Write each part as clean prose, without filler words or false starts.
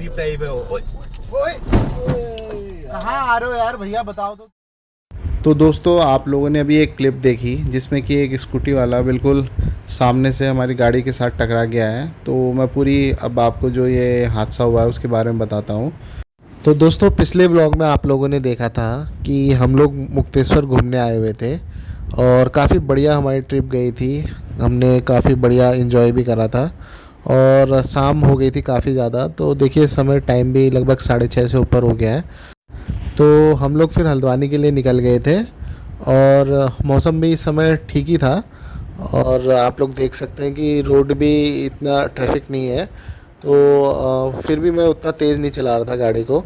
अजीब टाइप है। ओए कहाँ आ रहे हो यार भैया, बताओ तो दोस्तों, आप लोगों ने अभी एक क्लिप देखी जिसमें कि एक स्कूटी वाला बिल्कुल सामने से हमारी गाड़ी के साथ टकरा गया है। तो मैं पूरी अब आपको जो ये हादसा हुआ है उसके बारे में बताता हूँ। तो दोस्तों, पिछले व्लॉग में आप लोगों ने देखा था कि हम लोग मुक्तेश्वर घूमने आए हुए थे और काफ़ी बढ़िया हमारी ट्रिप गई थी। हमने काफ़ी बढ़िया एंजॉय भी करा था और शाम हो गई थी काफ़ी ज़्यादा। तो देखिए, समय टाइम भी लगभग 6:30 से ऊपर हो गया है। तो हम लोग फिर हल्द्वानी के लिए निकल गए थे और मौसम भी इस समय ठीक ही था और आप लोग देख सकते हैं कि रोड भी इतना ट्रैफिक नहीं है। तो फिर भी मैं उतना तेज़ नहीं चला रहा था गाड़ी को।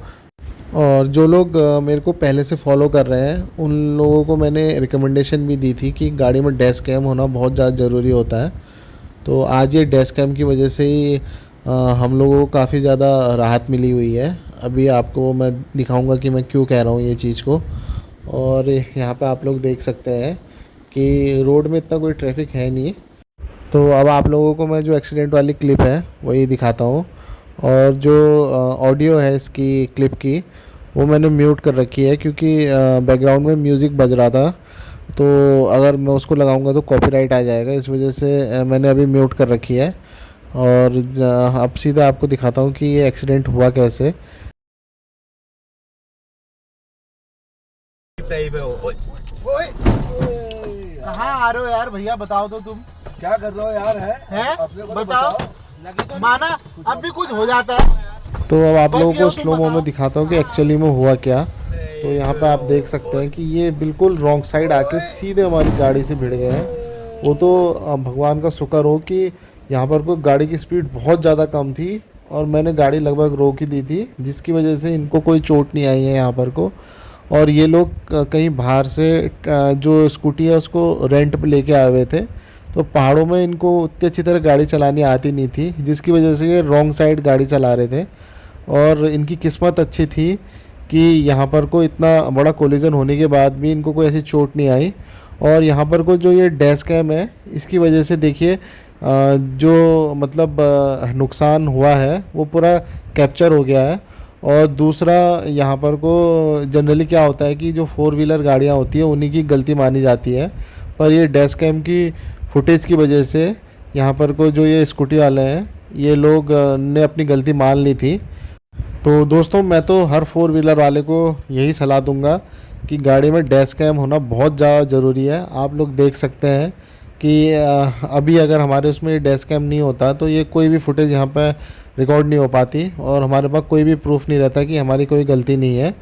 और जो लोग मेरे को पहले से फॉलो कर रहे हैं उन लोगों को मैंने रिकमेंडेशन भी दी थी कि गाड़ी में डैश कैम होना बहुत ज़्यादा ज़रूरी होता है। तो आज ये डैश कैम की वजह से ही हम लोगों को काफ़ी ज़्यादा राहत मिली हुई है। अभी आपको मैं दिखाऊंगा कि मैं क्यों कह रहा हूँ ये चीज़ को। और यहाँ पे आप लोग देख सकते हैं कि रोड में इतना कोई ट्रैफिक है नहीं। तो अब आप लोगों को मैं जो एक्सीडेंट वाली क्लिप है वही दिखाता हूँ। और जो ऑडियो है इसकी क्लिप की वो मैंने म्यूट कर रखी है क्योंकि बैकग्राउंड में म्यूज़िक बज रहा था। तो अगर मैं उसको लगाऊंगा तो कॉपीराइट आ जाएगा, इस वजह से मैंने अभी म्यूट कर रखी है। और अब सीधा आपको दिखाता हूँ कि ये एक्सीडेंट हुआ कैसे। टाइप है। ओए कहाँ आ रहे हो यार भैया, बताओ तो तुम क्या कर रहे हो यार? हैं? बताओ माना अब भी कुछ हो जाता है। तो अब आप लोगों को तुम स्लो मो बताओ। में दिखाता हूँ कि एक्चुअली में हुआ क्या। तो यहाँ पे आप देख सकते हैं कि ये बिल्कुल रॉन्ग साइड आके सीधे हमारी गाड़ी से भिड़ गए हैं। वो तो भगवान का शुक्र हो कि यहाँ पर कोई गाड़ी की स्पीड बहुत ज़्यादा कम थी और मैंने गाड़ी लगभग रोक ही दी थी, जिसकी वजह से इनको कोई चोट नहीं आई है यहाँ पर को। और ये लोग कहीं बाहर से जो स्कूटी है उसको रेंट पे लेके आए हुए थे। तो पहाड़ों में इनको उतनी अच्छी तरह गाड़ी चलानी आती नहीं थी, जिसकी वजह से ये रॉन्ग साइड गाड़ी चला रहे थे। और इनकी किस्मत अच्छी थी कि यहाँ पर को इतना बड़ा कोलिजन होने के बाद भी इनको कोई ऐसी चोट नहीं आई। और यहाँ पर को जो ये डैश कैम है इसकी वजह से देखिए जो मतलब नुकसान हुआ है वो पूरा कैप्चर हो गया है। और दूसरा, यहाँ पर को जनरली क्या होता है कि जो 4 व्हीलर गाड़ियाँ होती हैं उन्हीं की गलती मानी जाती है, पर ये डैश कैम की फुटेज की वजह से यहाँ पर को जो ये स्कूटी वाले हैं ये लोग ने अपनी गलती मान ली थी। तो दोस्तों, मैं तो हर 4 व्हीलर वाले को यही सलाह दूंगा कि गाड़ी में डैश कैम होना बहुत ज़्यादा ज़रूरी है। आप लोग देख सकते हैं कि अभी अगर हमारे उसमें डैश कैम नहीं होता तो ये कोई भी फुटेज यहाँ पर रिकॉर्ड नहीं हो पाती और हमारे पास कोई भी प्रूफ नहीं रहता कि हमारी कोई गलती नहीं है।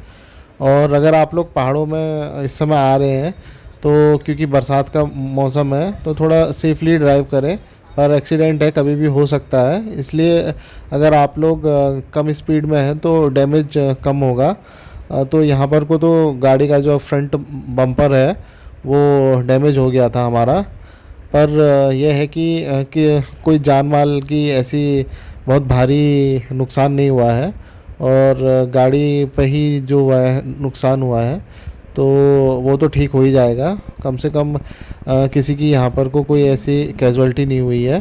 और अगर आप लोग पहाड़ों में इस समय आ रहे हैं तो क्योंकि बरसात का मौसम है तो थोड़ा सेफली ड्राइव करें, पर एक्सीडेंट है कभी भी हो सकता है। इसलिए अगर आप लोग कम स्पीड में हैं तो डैमेज कम होगा। तो यहाँ पर को तो गाड़ी का जो फ्रंट बम्पर है वो डैमेज हो गया था हमारा। पर यह है कि कोई जान माल की ऐसी बहुत भारी नुकसान नहीं हुआ है और गाड़ी पे ही जो हुआ है नुकसान हुआ है तो वो तो ठीक हो ही जाएगा। कम से कम किसी की यहाँ पर को कोई ऐसी कैजुअल्टी नहीं हुई है।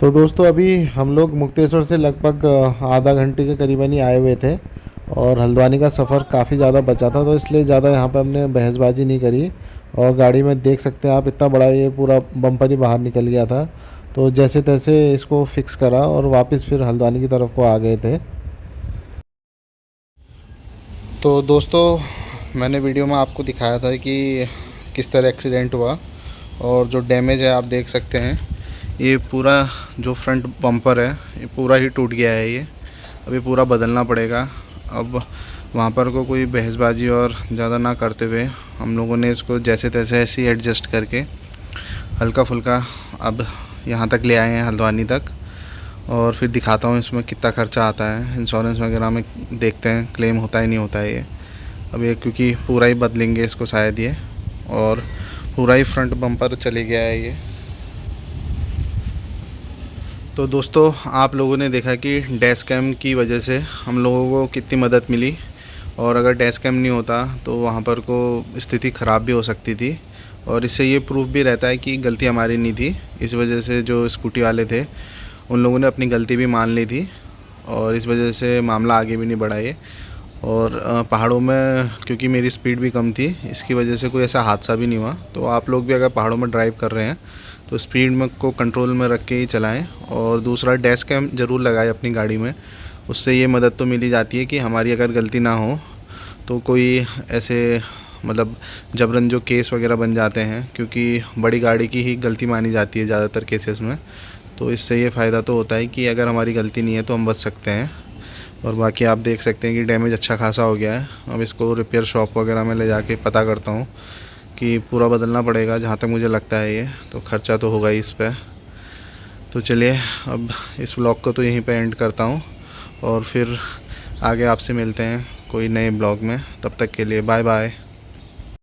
तो दोस्तों, अभी हम लोग मुक्तेश्वर से लगभग आधा घंटे के करीबन ही आए हुए थे और हल्द्वानी का सफ़र काफ़ी ज़्यादा बचा था, तो इसलिए ज़्यादा यहाँ पे हमने बहसबाजी नहीं करी। और गाड़ी में देख सकते हैं आप, इतना बड़ा ये पूरा बम्पर ही बाहर निकल गया था। तो जैसे तैसे इसको फिक्स करा और वापस फिर हल्द्वानी की तरफ को आ गए थे। तो दोस्तों, मैंने वीडियो में आपको दिखाया था कि किस तरह एक्सीडेंट हुआ और जो डैमेज है आप देख सकते हैं। ये पूरा जो फ्रंट बम्पर है ये पूरा ही टूट गया है। ये अभी पूरा बदलना पड़ेगा। अब वहाँ पर को कोई बहसबाजी और ज़्यादा ना करते हुए हम लोगों ने इसको जैसे तैसे ऐसे ही एडजस्ट करके हल्का फुल्का अब यहाँ तक ले आए हैं, हल्द्वानी तक। और फिर दिखाता हूँ इसमें कितना खर्चा आता है। इंश्योरेंस वगैरह में देखते हैं क्लेम होता है नहीं होता है ये। अब ये क्योंकि पूरा ही बदलेंगे इसको शायद ये, और पूरा ही फ्रंट बम्पर चले गया है ये। तो दोस्तों, आप लोगों ने देखा कि डैश कैम की वजह से हम लोगों को कितनी मदद मिली। और अगर डैश कैम नहीं होता तो वहाँ पर को स्थिति ख़राब भी हो सकती थी। और इससे ये प्रूफ भी रहता है कि गलती हमारी नहीं थी। इस वजह से जो स्कूटी वाले थे उन लोगों ने अपनी गलती भी मान ली थी और इस वजह से मामला आगे भी नहीं बढ़ा ये। और पहाड़ों में क्योंकि मेरी स्पीड भी कम थी, इसकी वजह से कोई ऐसा हादसा भी नहीं हुआ। तो आप लोग भी अगर पहाड़ों में ड्राइव कर रहे हैं तो स्पीड में को कंट्रोल में रख के ही चलाएं। और दूसरा, डैश कैम ज़रूर लगाएं अपनी गाड़ी में। उससे ये मदद तो मिल ही जाती है कि हमारी अगर गलती ना हो तो कोई ऐसे मतलब जबरन जो केस वगैरह बन जाते हैं, क्योंकि बड़ी गाड़ी की ही गलती मानी जाती है ज़्यादातर केसेस में। तो इससे ये फ़ायदा तो होता है कि अगर हमारी गलती नहीं है तो हम बच सकते हैं। और बाकी आप देख सकते हैं कि डैमेज अच्छा खासा हो गया है। अब इसको रिपेयर शॉप वगैरह में ले जाके पता करता हूँ कि पूरा बदलना पड़ेगा, जहाँ तक मुझे लगता है ये तो खर्चा तो होगा ही इस पर। तो चलिए अब इस व्लॉग को तो यहीं पे एंड करता हूँ और फिर आगे आपसे मिलते हैं कोई नए ब्लॉग में। तब तक के लिए बाय बाय।